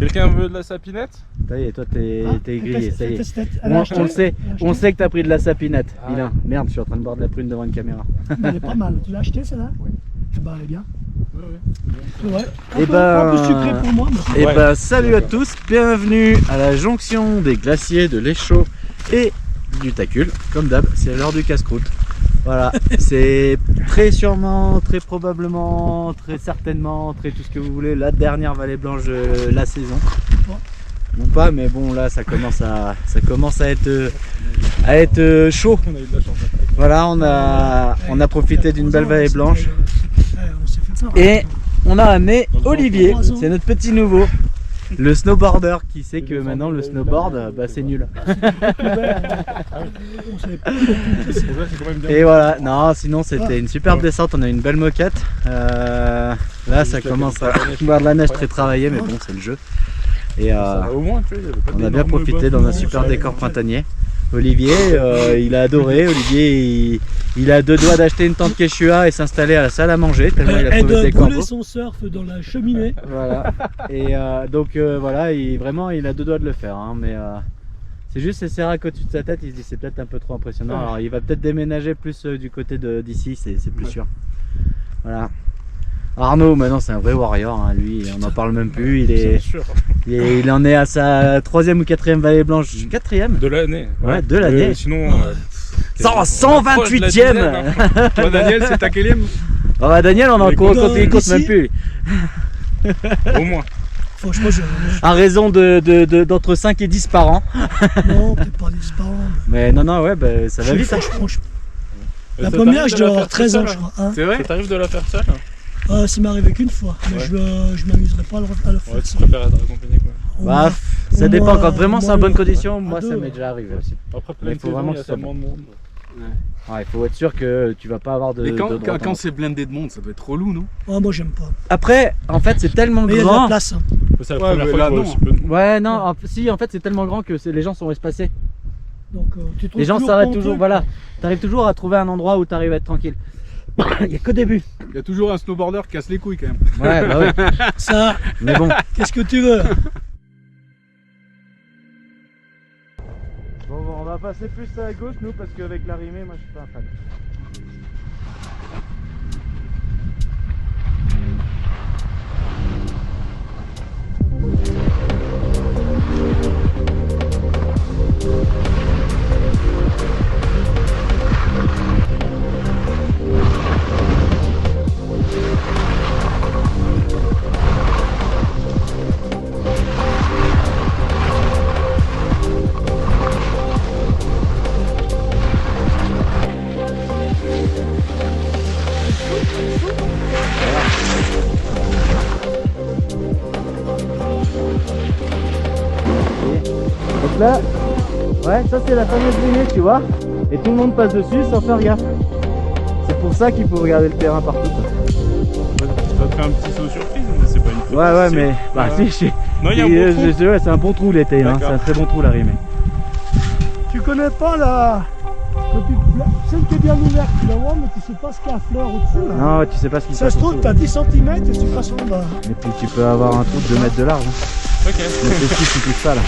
Quelqu'un veut de la sapinette? Ça y est, toi t'es grillé, ça y est. On le sait que t'as pris de la sapinette. Ah. Vilain. Merde, je suis en train de boire de la prune devant une caméra. Elle est pas mal. Tu l'as acheté celle-là? Oui. Bah elle est bien. Oui. Ouais. Et Un peu sucré pour moi. Mais... Et Ouais. bah salut à tous, bienvenue à la jonction des glaciers de l'Échaud et du Tacul. Comme d'hab, c'est l'heure du casse-croûte. Voilà, c'est très sûrement, très probablement, très certainement, très tout ce que vous voulez, la dernière vallée blanche de la saison. Non pas, mais bon là ça commence à être chaud. On a eu de la chance. Voilà, on a profité d'une belle vallée blanche. On s'est fait ça. Et on a amené Olivier, c'est notre petit nouveau, le snowboarder qui sait que maintenant le snowboard bah, c'est nul. On savait pas. C'est quand même bien. Et voilà, non sinon c'était une superbe descente, on a une belle moquette. Là ça commence à voir de la neige très travaillée mais bon c'est le jeu. Et Au moins, tu vois, il y avait pas on a bien d'énormes profité bottes. dans un super décor printanier. Olivier, il a adoré. Olivier, il a deux doigts d'acheter une tente Quechua et s'installer à la salle à manger tellement il a Elle trouvé le doit décor brûler beau. son surf dans la cheminée. Voilà. Et donc voilà, vraiment il a deux doigts de le faire. Hein, mais c'est juste ces séracs au-dessus de sa tête, il se dit c'est peut-être un peu trop impressionnant. Ouais. Alors il va peut-être déménager plus du côté d'ici, c'est plus sûr. Voilà. Arnaud maintenant c'est un vrai warrior, hein, lui on n'en parle même plus, C'est sûr. il en est à sa 3e ou 4e vallée blanche, 4e De l'année. Ouais, de l'année. Sinon. 128e. Toi, Daniel, c'est ta quelième? Oh bah Daniel on en Mais compte, écoute, il compte ici- même plus. Au moins. Franchement, À raison d'entre 5 et 10 par an. non, peut-être pas 10 par an. Mais non ouais bah, ça va vite. Hein. Franchement, la Ça première, t'arrive je de dois la avoir faire 13 ans, toute je seule, crois. Hein. C'est vrai? Ça t'arrive de la faire seule? Ça m'est arrivé qu'une fois, mais Ouais. je m'amuserai pas à le faire. Ouais, tu préfères être accompagné quoi. Au Bah, moins- ça au dépend, moins- quand vraiment au c'est moins en bonne à condition, moi deux, ça ouais. m'est déjà arrivé aussi. Après, Mais plein il de faut saisons, vraiment il y a que ça tellement de monde. Ouais, il faut être sûr que tu vas pas avoir de. Mais quand, de droite quand en- c'est blindé de monde, ça doit être relou, non? Moi, j'aime pas. Après, en fait, c'est tellement Mais il y a de la grand. place. Hein. C'est la Ouais, première mais fois là, que je vois non. aussi peu de monde. Ouais, non, si, en fait, c'est tellement grand que les gens sont espacés. Donc, tu trouves Les gens toujours s'arrêtent ton toujours, truc. voilà. T'arrives toujours à trouver un endroit où t'arrives à être tranquille. Il n'y a qu'au début. Il y a toujours un snowboarder qui casse les couilles quand même. Ouais, bah oui. Ça, Mais bon. qu'est-ce que tu veux? Bon, on va passer plus à gauche, nous, parce qu'avec l'arrimée, moi, je suis pas un fan. Donc là, ouais, ça c'est la fameuse limite, tu vois. Et tout le monde passe dessus sans faire gaffe. C'est pour ça qu'il faut regarder le terrain partout. Quoi. Ça te fait un petit saut surprise, mais c'est pas une faute. Ouais, ouais, Si. mais. Bah, Ouais. si, Non, il y a un bon trou. ouais, c'est un bon trou l'été, hein. D'accord. C'est un très bon trou l'arrimée. Tu connais pas la. Celle qui est bien ouverte, tu la vois, mais tu sais pas ce qu'il y a à fleur au-dessus. Là. Non, tu sais pas ce qui se Ça passe. se trouve, en t'as 10 cm et tu passes en bas. dessous. Et puis tu peux avoir un trou de 2 mètres de large. Hein. Ok. Mais c'est si tu touches ça là.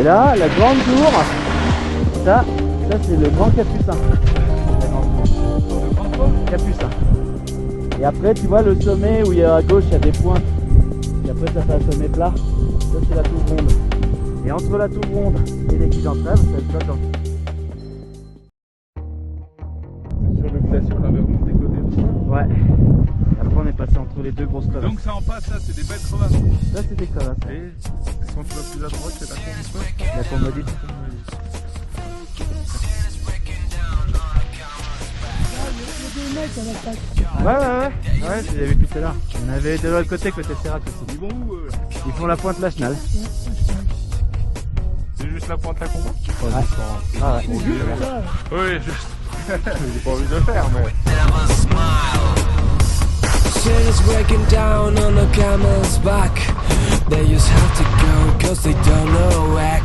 Et là, la grande tour, ça c'est le grand capucin. Capucin. Et après, tu vois le sommet où il y a à gauche, il y a des points. Et après, ça fait un sommet plat. Ça, c'est la tour ronde. Et entre la Tour Ronde et les Guides d'Entrèves, ça se bloque en Sur le glacier, on avait remonté côté. Ouais. Après on est passé entre les deux grosses crevasses. Donc ça en passe, là, c'est des belles crevasses. Là c'est des crevasses. Et quand tu vas plus à droite, c'est la courbe. La Courmedite. Il y a des mecs à l'attaque. Ouais, je les ai vus tout à l'heure. On avait de l'autre côté Sérac aussi. Ils vont où eux, là? Ils font la pointe Lachenal. C'est juste la pointe la combat? Ouais. Ah ouais. Oui, juste. J'ai pas envie de le faire, mais. Shit is breaking down on a camel's back. They just have to go cause they don't know whack.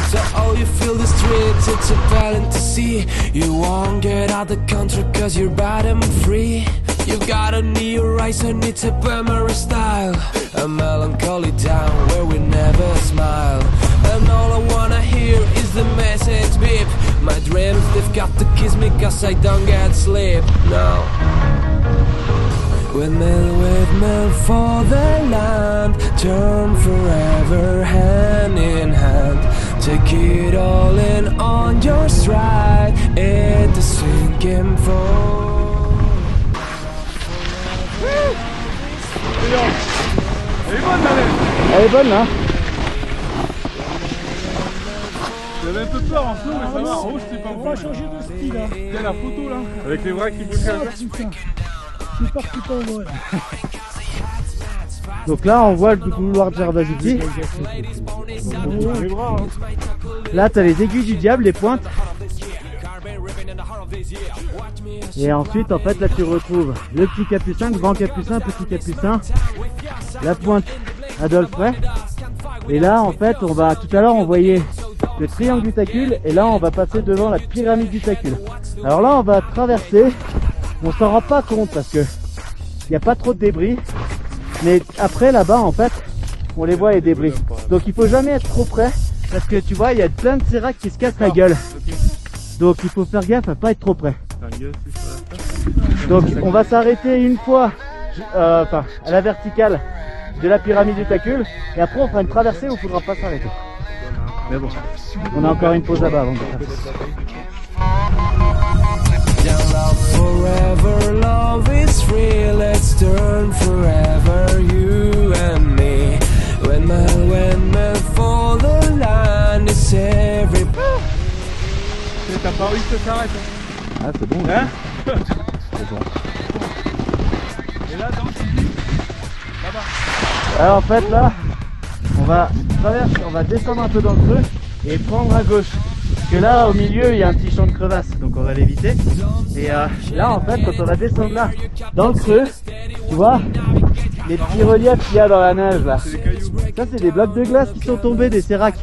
So all you feel the streets, it's a balance to see. You won't get out the country cause you're bottom free. You got a new horizon, it's a Burmese style. A melancholy town where we never smile. And all I wanna hear is the message beep. My dreams, they've got to kiss me cause I don't get sleep. No. Windmill for the land. Turn forever hand in hand. Take it all in on your stride. It's a sinking fall. Elle est bonne, Malène. Elle est bonne là. J'avais un peu peur en slow, mais ça va. En haut, c'était pas On bon. va changer de style là. Regarde la photo là, avec les bras qui bougent Ah comme ça. putain. Je suis parti pas en vol. Donc là on voit le couloir de Gervasiti. Les bras, hein. Là t'as les aiguilles du diable, les pointes. Et ensuite en fait là tu retrouves le petit capucin, grand capucin, petit capucin, la pointe Adolphe Ray. Et là en fait on va, tout à l'heure on voyait le triangle du Tacul et là on va passer devant la pyramide du Tacul. Alors là on va traverser, on s'en rend pas compte parce que il n'y a pas trop de débris. Mais après là-bas en fait on les voit les débris. Donc il faut jamais être trop près parce que tu vois il y a plein de séracs qui se cassent la gueule. Donc il faut faire gaffe à pas être trop près. Donc on va s'arrêter une fois enfin à la verticale de la pyramide du Tacul et après on fera une traversée où il faudra pas s'arrêter. Mais bon, on a encore une pause là-bas avant de faire ça. Love forever, love is free. Let's turn forever, you and me. When for the land is every. T'as pas envie que ça s'arrête. Ah c'est bon. Hein? C'est bon. Et là, dans là-bas. Alors en fait là, on va traverser, on va descendre un peu dans le creux et prendre à gauche. Parce que là au milieu il y a un petit champ de crevasses, donc on va l'éviter. Et là en fait quand on va descendre là, dans le creux, tu vois, les petits reliefs qu'il y a dans la neige là. Ça c'est des blocs de glace qui sont tombés, des séracs,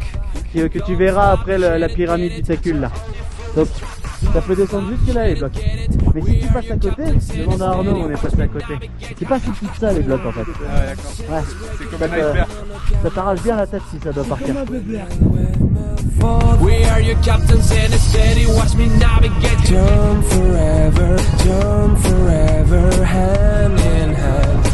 que tu verras après la pyramide du Tacul là. Donc ça peut descendre jusque là les blocs. Mais si tu passes à côté, demande à Arnaud, on est passé à côté. C'est pas si petit que ça les blocs en fait. Ah, d'accord. Ouais. C'est comme un iceberg. Ça t'arrache bien la tête si ça doit partir. Comme un bébé. We are your captains and it's steady. Watch me navigate. Turn forever, hand in hand.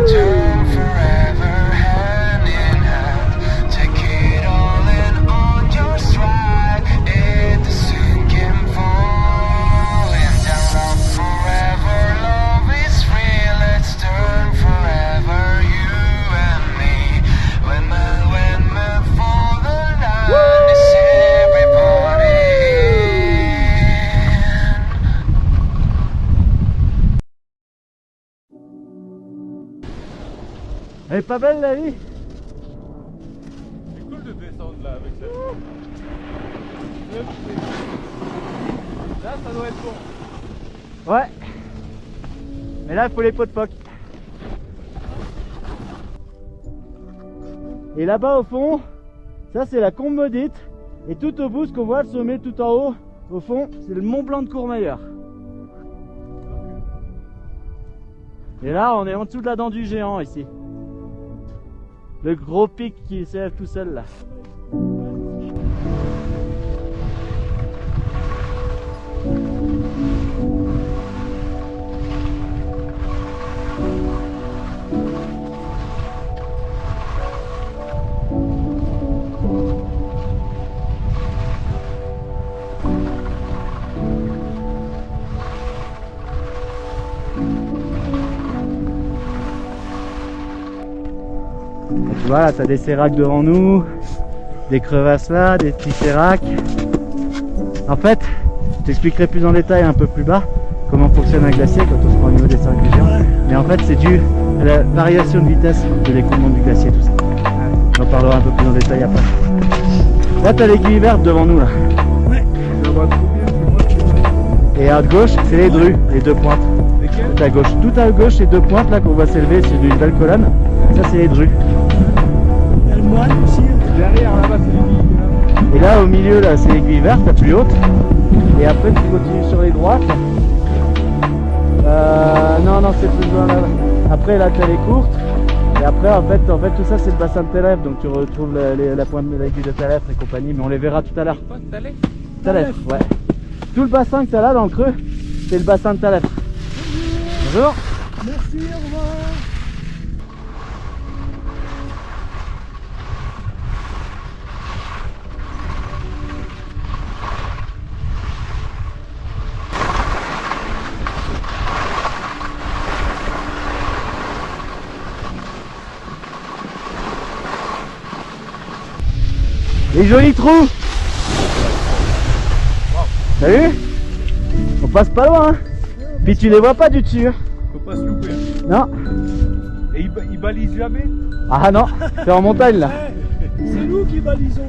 Turn forever, hand in hand. Take it all in on your stride. It's a sinking falling down. Love forever, love is free. Let's turn forever, you and me. When man for the land is everybody. Elle est pas belle la vie? C'est cool de descendre là avec ça. Là, ça doit être bon. Ouais. Mais là il faut les pots de phoque. Et là-bas au fond, ça c'est la Combe Maudite. Et tout au bout, ce qu'on voit, le sommet tout en haut, au fond, c'est le Mont Blanc de Courmayeur. Et là on est en dessous de la dent du géant ici. Le gros pic qui s'élève tout seul là. Donc, tu vois là, tu as des séracs devant nous, des crevasses là, des petits séracs. En fait, je t'expliquerai plus en détail un peu plus bas comment fonctionne un glacier quand on se prend au niveau des séracs du géant. Mais en fait, c'est dû à la variation de vitesse de l'écoulement du glacier, tout ça. On en parlera un peu plus en détail après. Là, tu as l'aiguille verte devant nous là. Ouais. Et à gauche, c'est les drues, les deux pointes. Tout à gauche. Tout à gauche, les deux pointes là qu'on voit s'élever sur une belle colonne. Ça, c'est les drues. Il y a le moine aussi. Derrière, là-bas, c'est les billes. Et là, au milieu, là, c'est l'aiguille verte, la plus haute. Et après, tu continues sur les droites. Non, c'est plus loin là. Après, là, tu as les courtes. Et après, en fait, tout ça, c'est le bassin de Telef. Donc, tu retrouves la pointe de l'aiguille de Telef et compagnie. Mais on les verra tout à l'heure. Telef, ouais. Tout le bassin que tu as là dans le creux, c'est le bassin de Telef. Bonjour. Merci, au revoir. Les jolis trous. T'as vu? On passe pas loin, hein. Puis tu les vois pas du dessus, hein. Faut pas se louper. Non. Et il balise jamais. Ah non, c'est en montagne là. C'est nous qui balisons.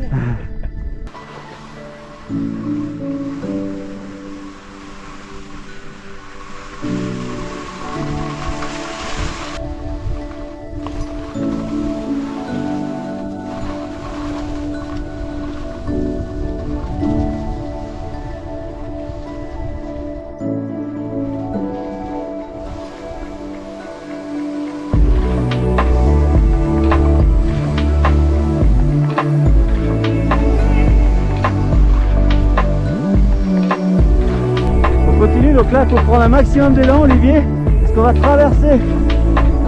Donc là, il faut prendre un maximum d'élan, Olivier, parce qu'on va traverser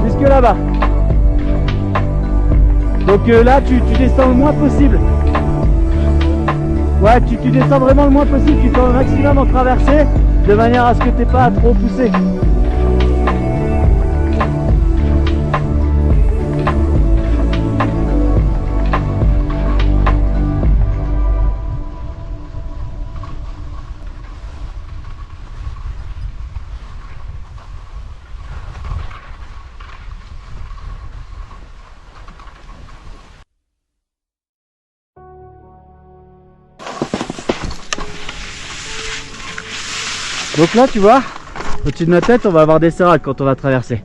jusque là-bas. Donc là, tu descends le moins possible. Ouais, tu descends vraiment le moins possible, tu tends le maximum en traversée, de manière à ce que tu n'aies pas à trop pousser. Donc là, tu vois, au-dessus de notre tête, on va avoir des séracs quand on va traverser.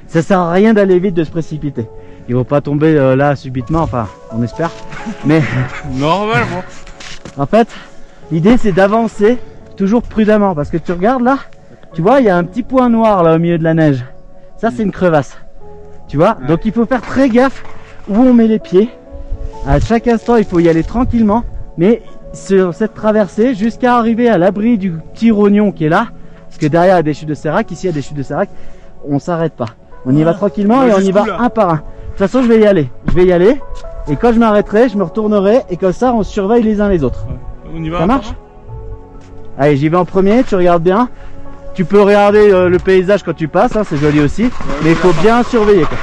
Ça sert à rien d'aller vite, de se précipiter. Ils vont pas tomber là subitement, enfin, on espère. Mais Normalement. en fait, l'idée c'est d'avancer toujours prudemment. Parce que tu regardes là, tu vois, il y a un petit point noir là au milieu de la neige. Ça, c'est une crevasse. Tu vois, donc il faut faire très gaffe où on met les pieds. À chaque instant, il faut y aller tranquillement. Mais sur cette traversée jusqu'à arriver à l'abri du petit rognon qui est là, parce que derrière il y a des chutes de sérac, ici il y a des chutes de sérac, on s'arrête pas, on y va tranquillement et on y va un par un. De toute façon je vais y aller, et quand je m'arrêterai je me retournerai et comme ça on se surveille les uns les autres. On y va. Ça marche? Allez, j'y vais en premier, tu regardes bien, tu peux regarder le paysage quand tu passes, hein, c'est joli aussi, mais il faut bien surveiller quoi.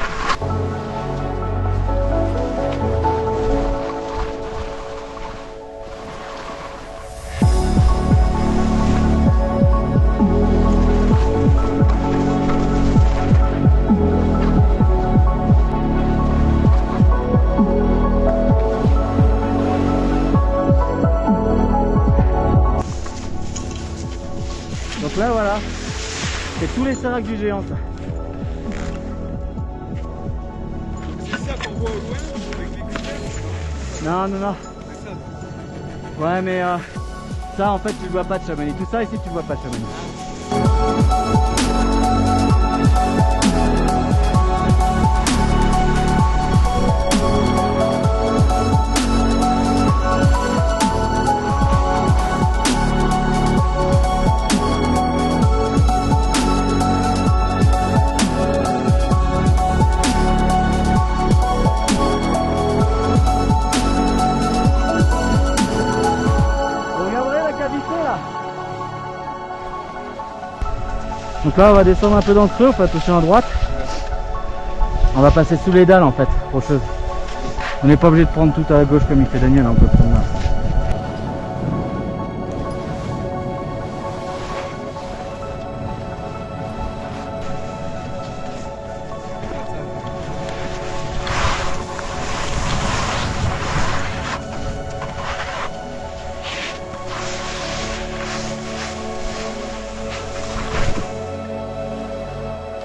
Donc là voilà, c'est tous les séracs du géant ça. C'est ça qu'on voit au loin avec les cuillères. Non. Ouais mais ça en fait tu le vois pas de Chamonix. Tout ça ici tu le vois pas de Chamonix. Donc là on va descendre un peu dans le creux, on fait attention à droite. On va passer sous les dalles en fait, rocheuse. On n'est pas obligé de prendre tout à la gauche comme il fait Daniel, on peut prendre là.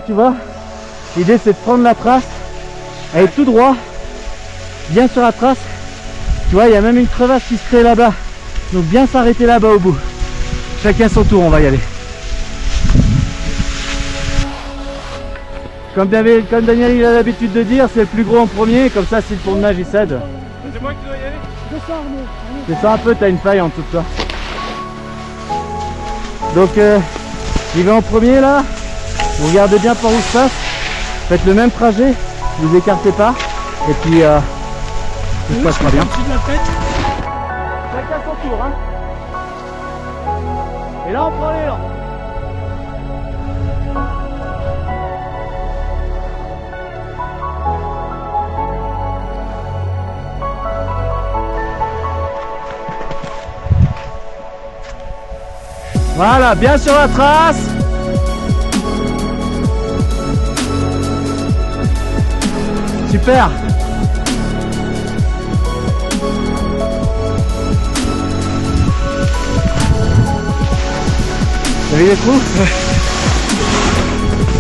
Tu vois, l'idée c'est de prendre la trace, aller tout droit, bien sur la trace. Tu vois, il y a même une crevasse qui se crée là-bas, donc bien s'arrêter là-bas au bout. Chacun son tour, on va y aller. Comme Daniel il a l'habitude de dire, c'est le plus gros en premier, comme ça si le pont de nage il cède. C'est moi qui dois y aller. Descends, Arnaud. Descends un peu, t'as une faille en dessous de toi. Donc il va en premier là. Vous regardez bien par où je passe, faites le même trajet, ne vous écartez pas, et puis tout se passera bien. Tu la fête. Chacun son tour, hein. Et là on prend l'élan. Voilà, bien sur la trace. Super. Vous avez les trous?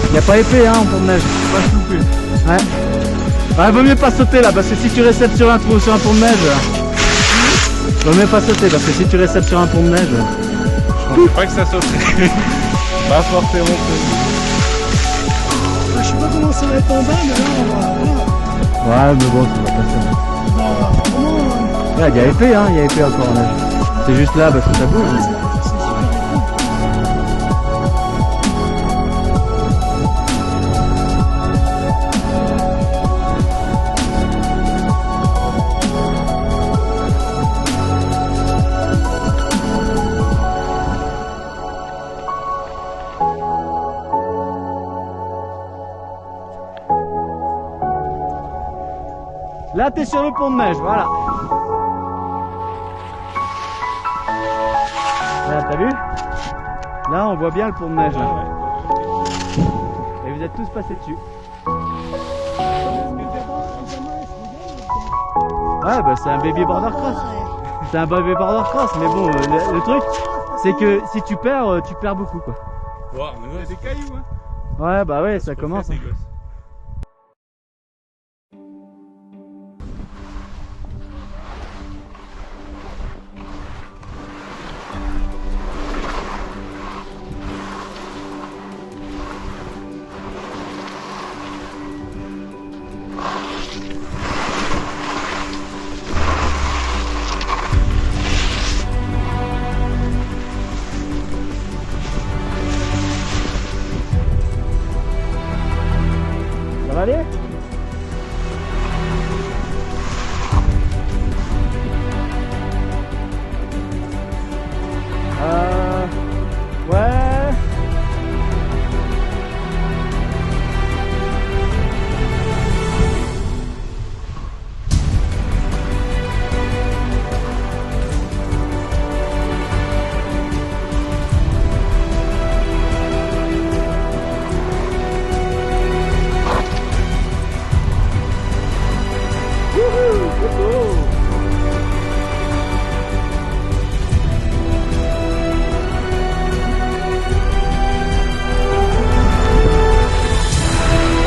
Il n'y a pas épais hein en pont de neige. Pas se louper. Ouais. Ouais, vaut mieux pas sauter là parce que si tu réceptes sur un trou, sur un pont de neige, vaut mieux pas sauter parce que si tu réceptes sur un pont de neige. Je pensais pas que ça sauterait. Pas forcément. Je sais pas comment ça va être en bas, mais là on va. Ouais mais bon ça va passer. Ouais, il y a épais hein, il y a épais encore en neige. C'est juste là parce que ça bouge. Là t'es sur le pont de neige, voilà. Là t'as vu? Là on voit bien le pont de neige. Là. Et vous êtes tous passés dessus. Ouais bah c'est un baby border cross. C'est un baby border cross, mais bon le truc c'est que si tu perds beaucoup quoi. Wow, mais il y a des cailloux hein. Ouais bah ouais ça commence. Hein. Ça va aller? Ouais.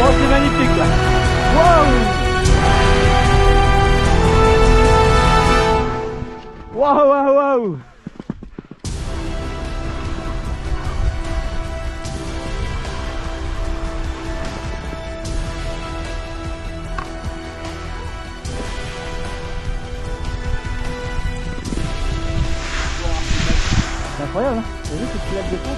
Oh, c'est magnifique là. Waouh! Waouh, waouh, waouh! C'est incroyable, hein? T'as vu ce petit lac de fond?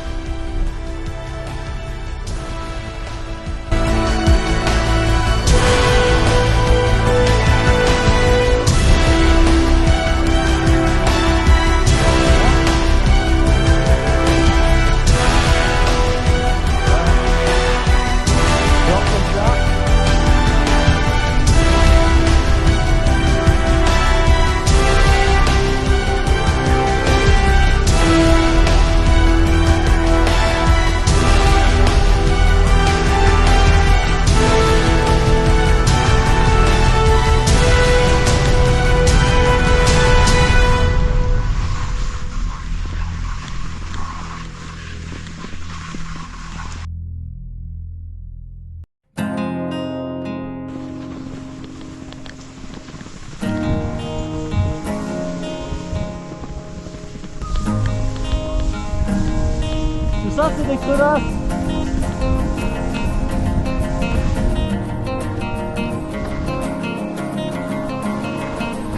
ça c'est des crevasses.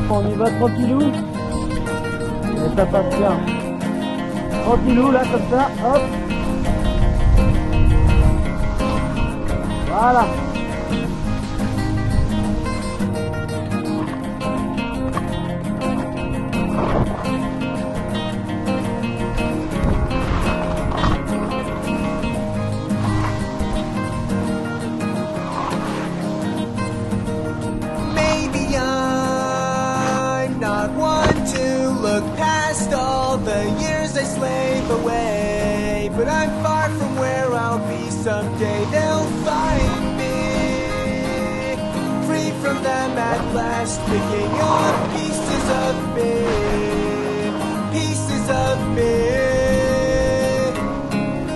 On y va tranquillou. Et ça passe bien. Tranquillou là comme ça, hop. Voilà. Maybe I'm not one to look past all the years I slave away, but I'm far from where I'll be someday. They'll find me, free from them at last, picking up pieces of me, pieces of me.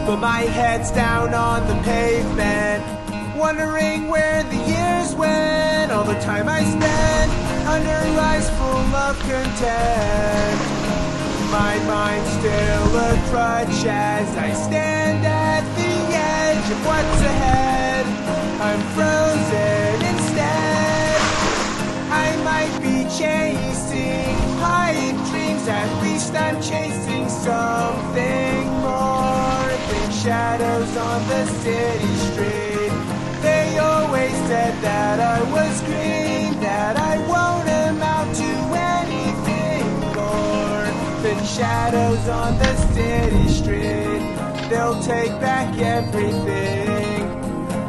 But my head's down on the pavement, wondering where the years went, all the time I spent under eyes full of content. My mind's still a crutch as I stand at the edge of what's ahead. I'm frozen instead. I might be chasing high dreams, at least I'm chasing something more than shadows on the city street. They always said that I was green, that I won't amount to anything more than shadows on the city street. They'll take back everything.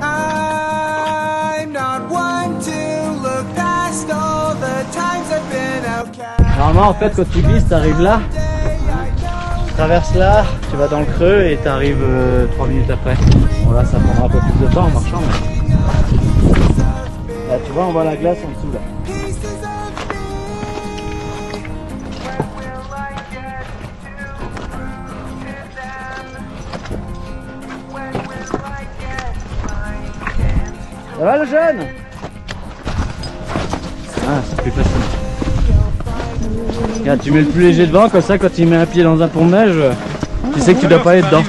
I'm not one to look past all the times I've been outcast. Normalement en fait quand tu glisses t'arrives là, tu traverses là, tu vas dans le creux et t'arrives 3 minutes après. Bon là ça prendra un peu plus de temps en marchant mais... Là tu vois on voit la glace en dessous là. Ça va le jeune? Ah c'est plus facile. Regarde, tu mets le plus léger devant, comme ça quand il met un pied dans un pont de neige, tu sais que tu dois pas aller dedans.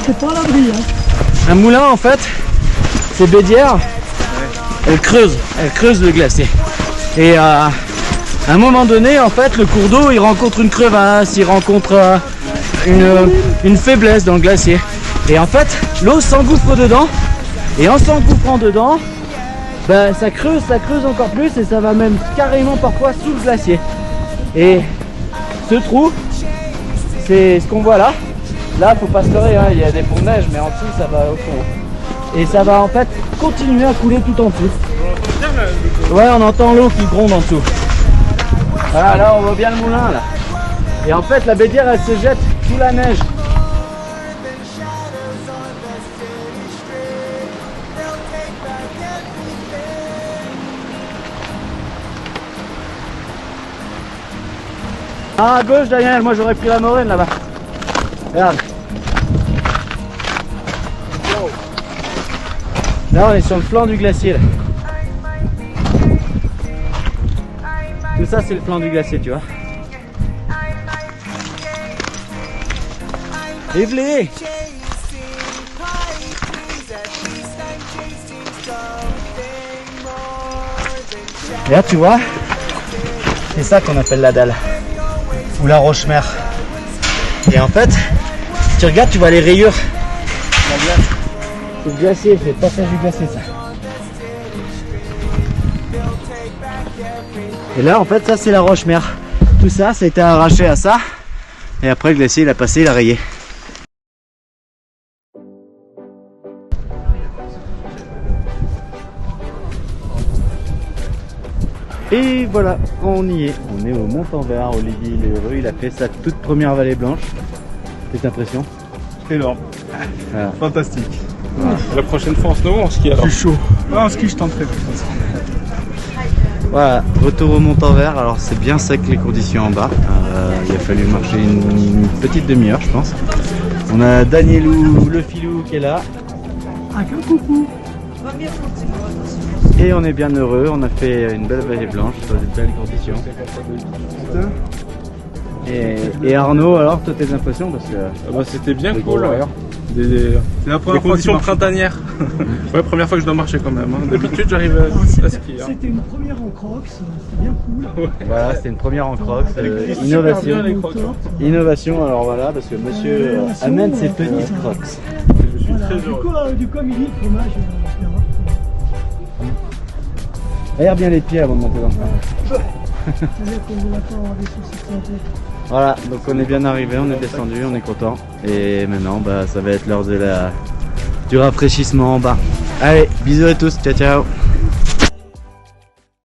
T'es pas à l'abri, hein. Un moulin en fait, ces bédières, elles creusent le glacier. Et à un moment donné en fait le cours d'eau il rencontre une crevasse, il rencontre une faiblesse dans le glacier. Et en fait l'eau s'engouffre dedans, et en s'engouffrant dedans, ben, ça creuse encore plus et ça va même carrément parfois sous le glacier. Et ce trou, c'est ce qu'on voit là. Là, faut pas se leurrer, hein, il y a des ponts de neige, mais en dessous, ça va au fond. Et ça va en fait continuer à couler tout en dessous. Ouais, on entend l'eau qui gronde en dessous. Voilà, là, on voit bien le moulin, là. Et en fait, la bédière, elle se jette sous la neige. Ah, à gauche, Daniel, moi j'aurais pris la moraine là-bas. Regarde. Là, on est sur le flanc du glacier. Là. Tout ça, c'est le flanc du glacier, tu vois. Evely! Et là, tu vois, c'est ça qu'on appelle la dalle. Ou la roche-mère. Et en fait, si tu regardes, tu vois les rayures. C'est le glacier, c'est le passage du glacier ça. Et là en fait ça c'est la roche-mère. Tout ça, ça a été arraché à ça. Et après le glacier il a passé, il a rayé. Et voilà, on y est. On est au Montanvert. Olivier il est heureux, il a fait sa toute première vallée blanche. Quelle impression? Énorme. Voilà. Fantastique. Voilà. La prochaine fois en snow ou en ski alors? C'est chaud. Ah, en ski je tenterai. Voilà, retour au Montanvert. Alors c'est bien sec les conditions en bas. Il a fallu marcher une petite demi-heure je pense. On a Danielou, le filou qui est là. Un coucou. Et on est bien heureux, on a fait une belle vallée blanche dans de belles conditions. Et Arnaud, alors, toi tes impressions parce que C'était bien les cool. gros warriors. C'est la des conditions printanières. Ouais, première fois que je dois marcher quand même. Hein. D'habitude, j'arrive à skier. Hein. C'était une première en crocs, c'était bien cool. Voilà, c'était une première en crocs. Super Innovation. bien, les crocs. Innovation, alors voilà, parce que monsieur amène ses petites crocs. Je suis Voilà, très du heureux. coup, midi, le fromage, Aère bien les pieds avant de monter dans le train. c'est-à-dire qu'on va pas avoir des soucis de santé. Voilà, donc on est bien arrivé, on est descendu, on est content. Et maintenant, bah, ça va être l'heure du rafraîchissement en bas. Allez, bisous à tous, ciao ciao.